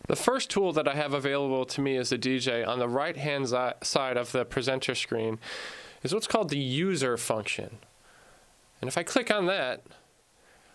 The first tool that I have available to me as a DJ on the right-hand side of the presenter screen is what's called the user function. And if I click on that,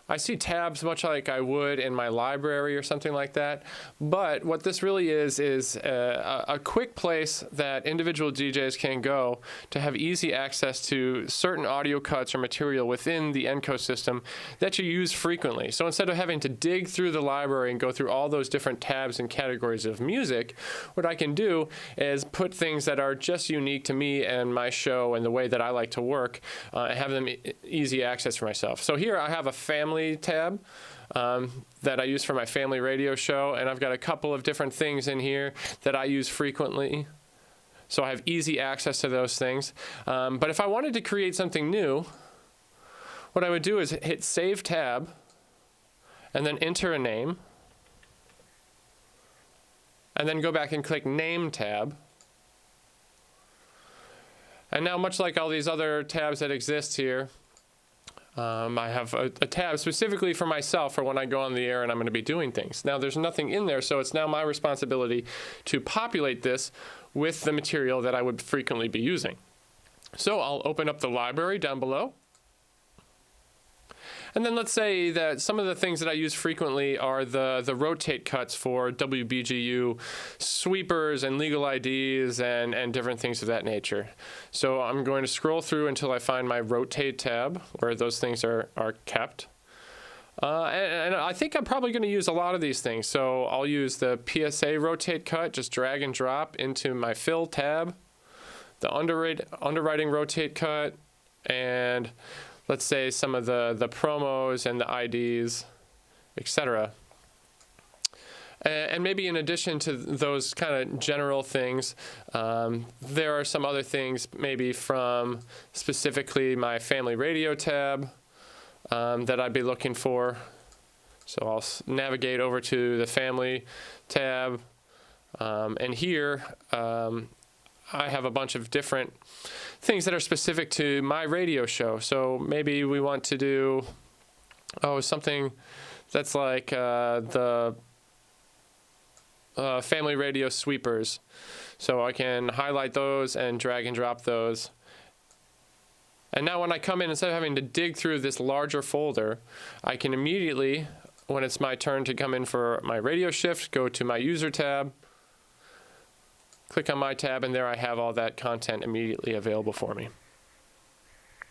I see tabs much like I would in my library or something like that. But what this really is a quick place that individual DJs can go to have easy access to certain audio cuts or material within the ENCO system that you use frequently. So instead of having to dig through the library and go through all those different tabs and categories of music, what I can do is put things that are just unique to me and my show and the way that I like to work and have them easy access for myself. So here I have a family tab that I use for my family radio show, and I've got a couple of different things in here that I use frequently, so I have easy access to those things. But if I wanted to create something new, what I would do is hit Save Tab and then enter a name, and then go back and click Name tab. And now, much like all these other tabs that exist here, I have a tab specifically for myself for when I go on the air and I'm going to be doing things. Now there's nothing in there, so it's now my responsibility to populate this with the material that I would frequently be using. So I'll open up the library down below. And then let's say that some of the things that I use frequently are the rotate cuts for WBGU sweepers and legal IDs and different things of that nature. So I'm going to scroll through until I find my rotate tab where those things are kept. And I think I'm probably going to use a lot of these things. So I'll use the PSA rotate cut, just drag and drop into my fill tab, the underwriting rotate cut, and let's say some of the promos and the IDs, etc. And maybe in addition to those kind of general things, there are some other things maybe from specifically my family radio tab that I'd be looking for. So I'll navigate over to the family tab, and here I have a bunch of different things that are specific to my radio show. So maybe we want to do something that's like the family radio sweepers. So I can highlight those and drag and drop those. And now when I come in, instead of having to dig through this larger folder, I can immediately, when it's my turn to come in for my radio shift, go to my user tab, click on my tab, and there I have all that content immediately available for me.